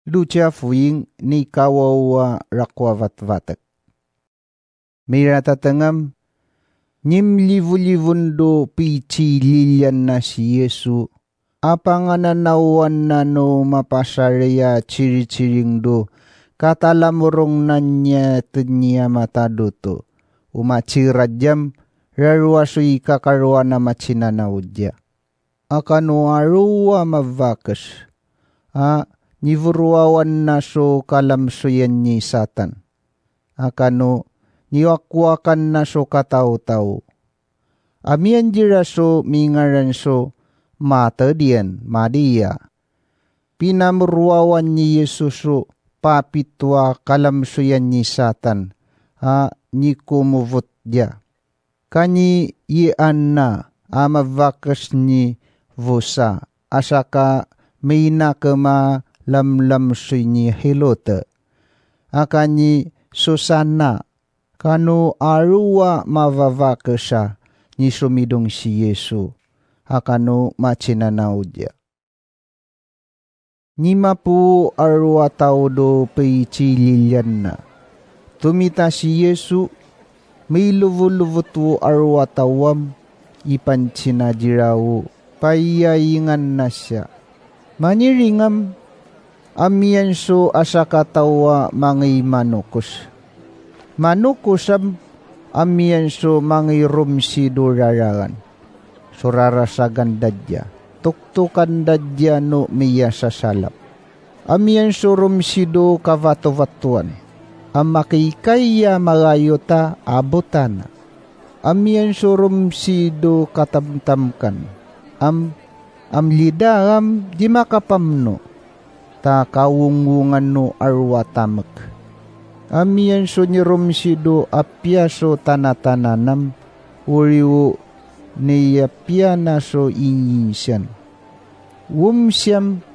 Lucia fuing ni kawawa rakwa vatvatak. Mira tatangam, nyim livu-livundo pichi lilian na si Yesu, apangananawan na no mapasaraya ciri-ciring do, katalamurong na niya tanya matado to, umacirajam, rarwasui kakarwa na machinanaudya. Akano aruwa mavakas, nivurwawan na so kalamsuyan ni Satan. Akano niwakwakan na so katao-tao. Amian jira so mingaran so matadian, madia. Pinamurwawan ni Yesus so papitwa kalamsuyan ni Satan. Ni kumuvot dia. Kani iyan na amavakas ni vosa. Asaka may nakama lamlamsoy ni Helote. Akani Susana. Kano aruwa mavavakasa ni sumidong si Yesu. Akano machinanaw dia. Nima po aruwa tao do peichililian na. Tumita si Yesu. May luvu-luvutu aruwa tawam. Ipanchinajiraw. Payayingan na siya. Maniringam. Amiyanso asakatawa mangay manukos. Manukosam amiyanso mangay rumsido raragan. Surarasagan dadya. Tuktukan dadya no miya sa salap. Amiyanso rumsido kavatovatuan. Amakikaya magayota abotana. Amiyanso rumsido katamtamkan. Amlidam di makapamno. Ta kawungungan no arwatamak. Amiyan so ni rumsido apyaso tanatananam. Uriwo niyapya na so inyisyan. Wumsiyam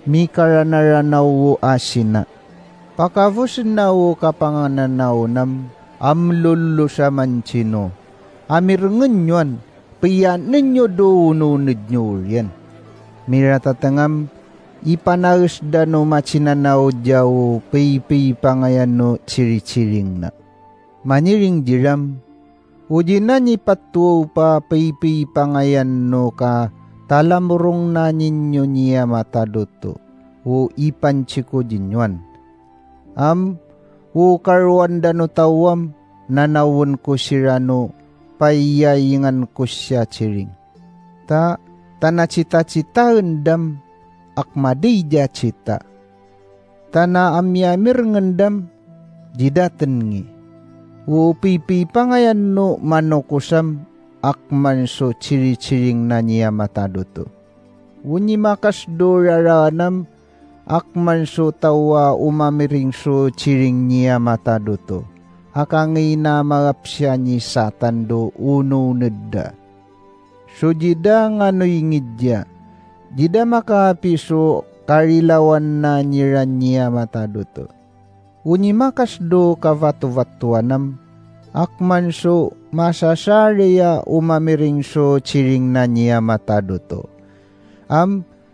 mikaranaranawo asina. Pakavosin nawo kapangananaw nam amlulu sa manchino. Amirnganyon piyan ninyo doonunod nyo yan. Miratatangam ipanaus dano machinanaw jaw pay pangayan no ciri-ciring na. Maniring diram, uji na ni patuo pa pay pangayan no ka talamurong na ninyo niya matadoto. O ipanchiko dinywan. O karwan dano tawam, nanawon ko sirano, payayingan ko siya ciring. Tanacita-cita endam, akmadija cita. Tana amyamir ngendam, jidatan ngi. O pipi pangayan no manokusam, akman so ciri-ciring na niya matadoto. Unyi makas do raranam, akman so tawa umamiring so ciring niya matadoto. Akangay na marapsya ni Satan do uno nedda. So jida nga no ingidya. Jida makapiso karilawan na niran niya matadoto. Uni makas do kavatu-vatuanam. Akman so masasarya umamiring so ciring na niya matadoto.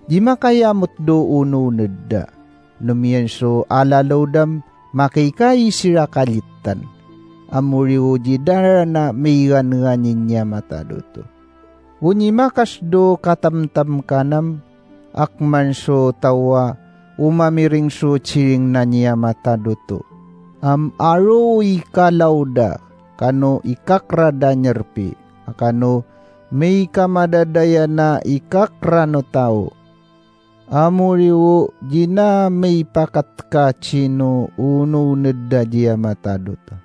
Di makayamot do uno nedda. Numiyan so alalawdam makikay sira kalitan. Amuriwo jidara na maygan nganin niya matadoto. Uni makas do katamtam kanam, akman so tawa, umamiring so ciring na niya matadoto. Aro ikalawda, kano ikakrada nyerpi, akano may kamadadaya na ikakrano tao. Amuriwo jina may pakat ka chino uno nedda dia matadoto.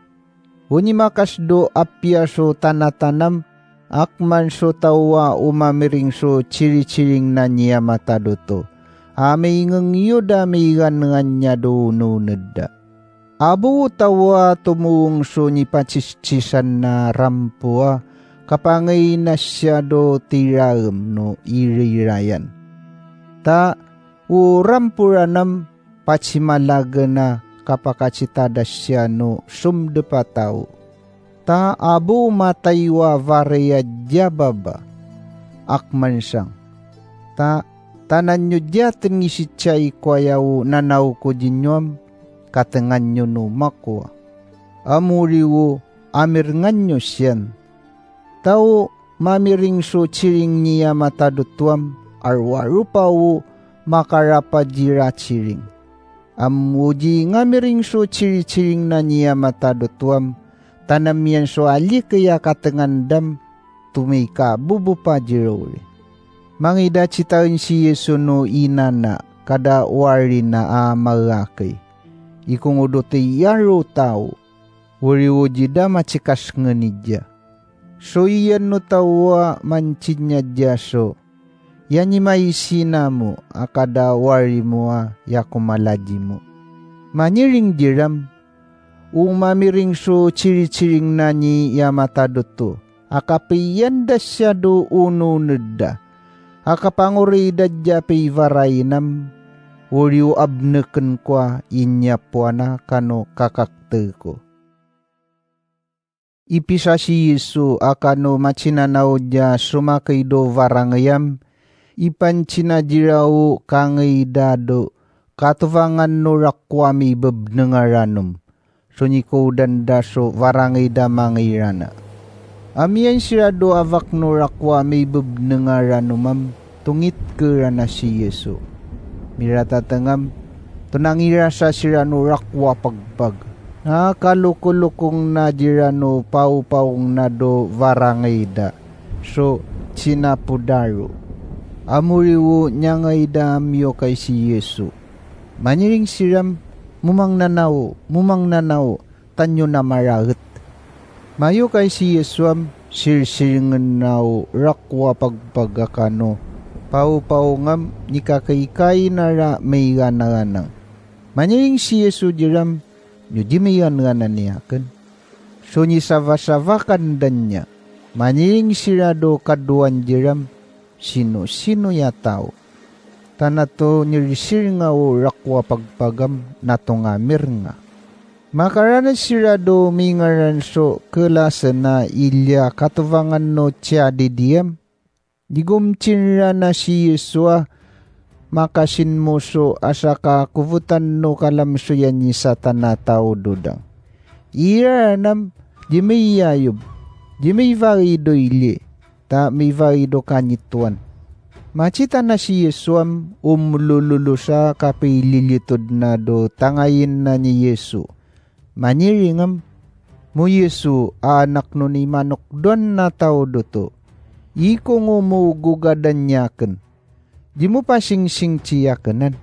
Uni makas do apya so tanatanam, akman so tawa umamiring so ciri-ciring na niya matadoto. May ngengyoda may ganangan niya do no nedda. Abo tawa tumuong so ni pachichisan na rampua, kapangay na siya do tiraem no irirayan. Rampuranam pachimalaga na kapakacitada siya no sumdepataw. Abo mataywa vareya jababa akman siyang. Tanan nyo diyaten ngisitsay kwayaw nanaw ko jinyom, katengan nyo no makwa. Amuriwo amirngan nyo siyan. Tao mamiring so chiring niya matadutwam, arwarupawo makarapa jira chiring. Amuji ngamiring so chiri-chiring na niya matadutwam, tanam yan so ali kaya katengandam, tumika bubu pa jirori. Mangida citain si Yesu no inana, kada wari na amalakay. Ikung udote yaro tao, wariwo jida macikas ngenidya. So iyan no tawa mancinya jaso, yani maisina mo akada wari mo yakumalaji mo. Maniring jiram, umamiring so ciri-ciring nani yamatadoto, akapiyan dasya do uno neda, akapanguri dadya pivarainam, uriu abneken kwa inya puana kano kakakte ko. Ipisa si Yesu akano machinanaw dya sumakay do varangayam, ipancina jirau kangay dado, katuvangan no rakwami bebnengaranum, sunyiko dandaso varangay damangirana. Amiyan sirado avak no rakwami bebnengaranumam, tungit kerana si Yesu. Miratatangam, tunangira sa sirano rakwa pagpag. Nakalukulukong na jirano pau-paung na do varangay da, so sinapudaro. Amuriwo niya ngay damyo kay si Yesu. Maniring siram, mumang nanaw, tanyo na maragat. Mayo kay si Yesu am, sirsiringan naw, rakwa pagpagakano. Pau-pau ngam, nikakaykay nara may gana-ganang. Maniring si Yesu diram, nyo di may gana-ganan niyakan. So nisava-savakan dan niya. Maniring sirado kaduan diram, sino ya tao. Tanato nirisir nga o rakwa pagpagam nato nga mirnga. Makaranas sirado mingaran so kelasan na ilya katuvangan no tiya didiyam. Digumchinra na si Yesua makasin mo so asaka kuvutan no kalamso yan ni satan na tao dudang. Ira nam di may yayub, di may varido ili. Ta may varido kanituan. Macita na si Yesuam umlululo sa kapililitod na do tangayin na ni Yesu. Maniringam, mo Yesu anak no ni manok don na tao do to. Iko ngo mo gugadan yaken. Di mo pa sing-sing chiyakanan.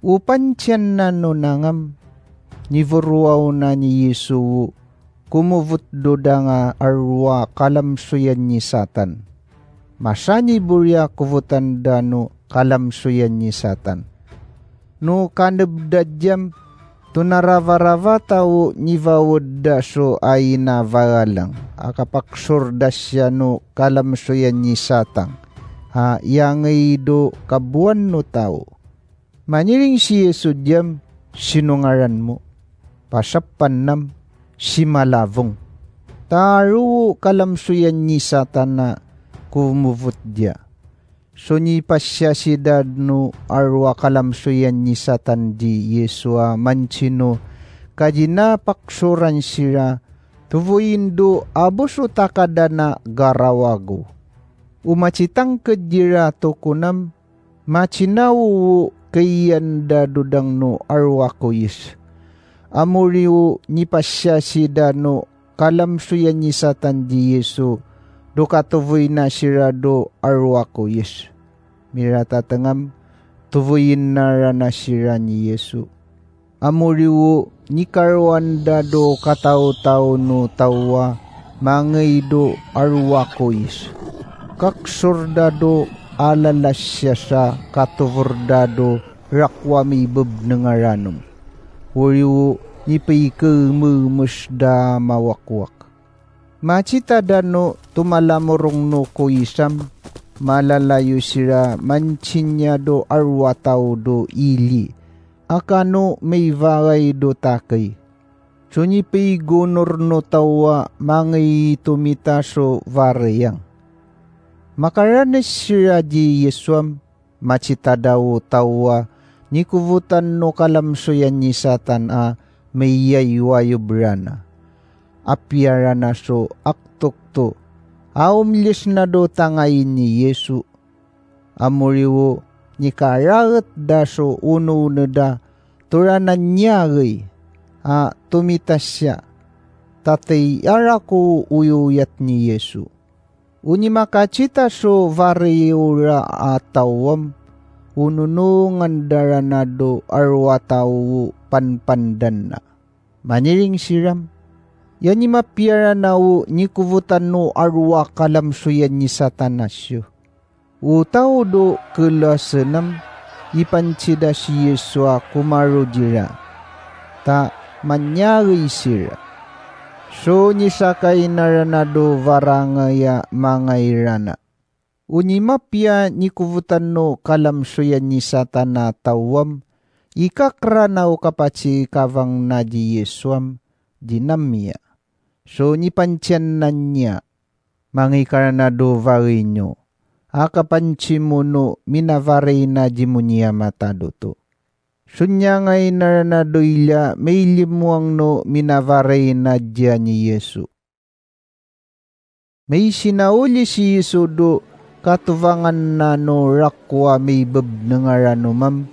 Upan tiyan na no nangam. Nivuruaw na ni Yesu kumuvut doda nga arwa kalamsuyan ni satan. Masani burya kuvutan dano kalamsuyan ni satan. No kanabdadyam tunarava-rava tao nivawod da so ay navaralang. Akapaksur da siya no kalamsuyan ni satan. Ha yangay do kabuan no tao. Maniring si Yesu diyam sinungaran mo. Pasapan nam si malavong. Taru kalamsuyan ni satan na kumuvut dia. So ni pasya si dadno arwa kalamsuyan ni satan di Yesua manchino kajina paksuran sira tuvuindo abuso takada na garawago. Umacitang kedira to kunam machinawu kayan dadudang no arwa koyis. Amuriwo ni pasya si dano kalamsuyan ni satan di Yesu do katuvoy na sirado arwa ko Yesu. Miratatangam tuvoyin nara na sira ni Yesu. Amuriwo ni karwanda do katao-tao no tawa mangay do arwa ko Yesu. Kaksurda do alalasya sa katuvurda do rakwami bebnengaranum. Wariwo ni paikamumusda mawakwak. Macita dano tumalamorong no ko isam, malalayo sira manchinya do arwa tao do ili, akano may varay do takay. So ni gonor no tawa mangay tumitaso varayang. Makaranes sira di Yesuam, macita daw tawa ni kuvutan no kalamsoyan ni Satan may yaywayo brana. Apiara na so aktok to. Umlis na do tangayin ni Yesu. Amuriwo ni karagat da so uno da turanan nyagay. Tumitas siya. Tatay arako uyuyat ni Yesu. Uni makacita so variura atawam. Ununungan daranado arwatawu panpandan na. Maniring siram. Yan ni mapiara na ni kuvutan no arwa kalamsuyan ni Satanasyo. Utaw do kelasenam ipancida si Yesua kumaro dira. Ta manyari sira. So ni sakay naranado varangaya mangairana. Unimapya ni kuvutan no kalamsuyan ni Satana tawam, ikakranaw kapachi kavang na di Yesuam, dinamya. So ni pansyan na niya, mangikaranado varinyo, akapanchi mo no minavaray na di mo niya matado to. Sunya ngay naranado ila, may limuang no minavaray na diya ni Yesu. May sinauli si Yesu do, katuvangan na no rakwa may bab nangarano mam,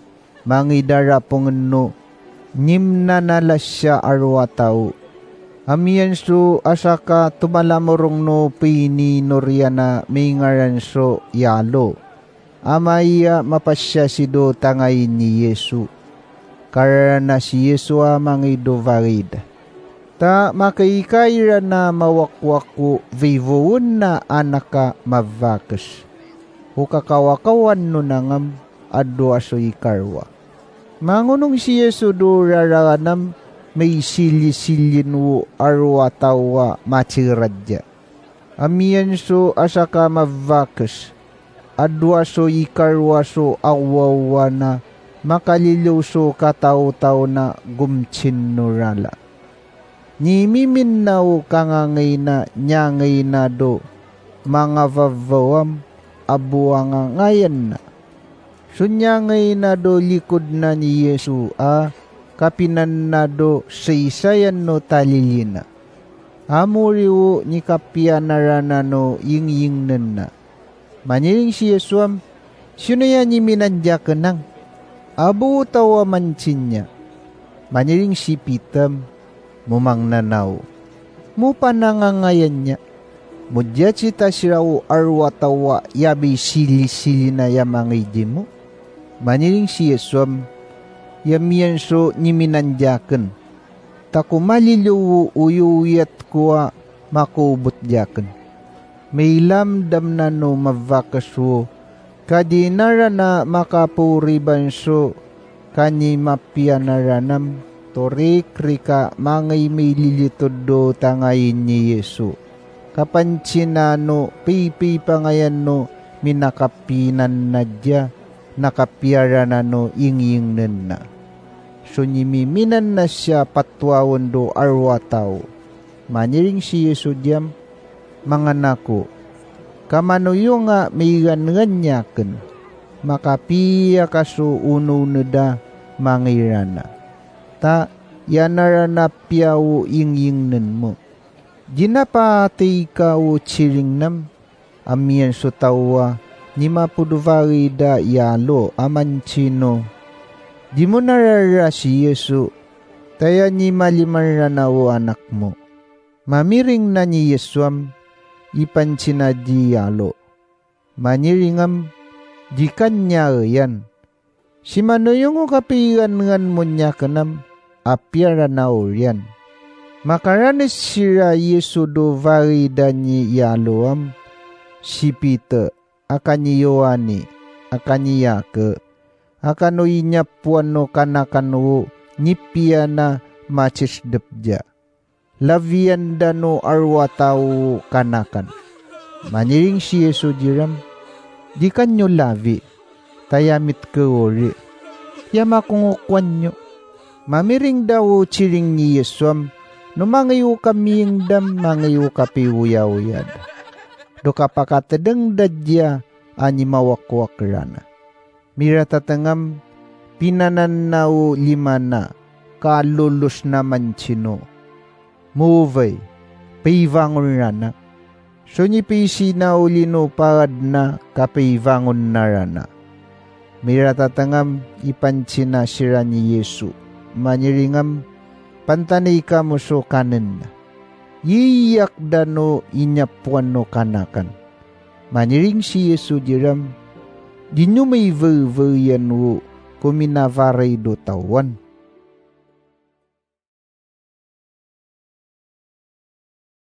mangidara pong no, nimna nalasya arwataw. Amiyan so asaka tumalamorong no pini noryana may ngaran so yalo. Amaya mapasya si do tangayin ni Yesu. Karana si Yesu mangido varid. Ta makaikaira na mawakwaku vivoon na anaka mavakas. Ukakawakawan no nangam ado aso ikarwa. Mangunong si Yesu do raraganam may sili-silin wo arwa tawa machiradya. Amiyan so asaka mavakas. Ado aso ikarwa so awawa na makalilaw so kataw-taw na gumchin nurala. Ni mimin naw kangangay na nyangay na do mga vavawam abuang ngayan na. Sunyangay na do likod na ni Yesu kapinan na do saysayan no talilina. Amuriwo ni kapianarana no ying-ying na. Maniling si Yesuam, sino yan ni minandya kenang? Abu tawa mancin niya. Maniling si Pitam, mumang nanaw. Mupa nangangayan niya. Mudya cita siraw arwatawa yabi sili-sili na yamangay di mo. Maniling si Yesuam, yamiyan so niminandyakan. Taku maliliw uyuyat kuwa makubot dyakan. May lamdam na no mavakaswo. Kadinara na makapuriban so kani mapianaranam. Torik rika mangay may lilitod do tangayin ni Yesu. Kapansinano pipi pangayan no minakapinan na dya. Nakapiara na no ing-ing na. Sunyimiminan na siya patwawon do arwataw. Maniring si Yesu diyam, mga nako, kamanuyo nga may ganyakan, makapiya kaso uno da mangirana. Ta, yanara na piyaw ing-ing mo. Ginapatay ka o chiringnam, amiyan so tawa, ni mapuduvari da yalo amanchino. Di mo narara si Yesu, taya ni maliman na o anak mo. Mamiring na ni Yesuam, ipanchina di yalo. Maniringam, di kanya yan. Si manuyong kapigan ngan mo niya kanam, apiara na o yan. Makaranis sira Yesu do vari da ni yaloam, si Peter, akani Yohani, akani Yake, akano inyapuan no kanakano nipia na machisdepja. Lavian da no arwataw kanakan. Maniring si Yesu diram, di kanyo lavi, tayamit kawori. Yamakungukwan nyo. Mamiring daw chiring ni Yesuam, no mangayo kaming dam, mangayo kapiwuyawuyad. Do kapakatadang dadya ani mawakwak rana. Miratatangam pinananaw limana kalulus naman chino. Muvay, paivangon rana. So ni pisi na ulino pagad na kapaivangon na rana. Miratatangam ipanchina sira ni Yesu. Maniringam pantanay ka mo so kanan na. Yiyak dano inyapuan no kanakan. Maniring si Yesu diram. Di nyo may yan wo kuminavaray do tawan.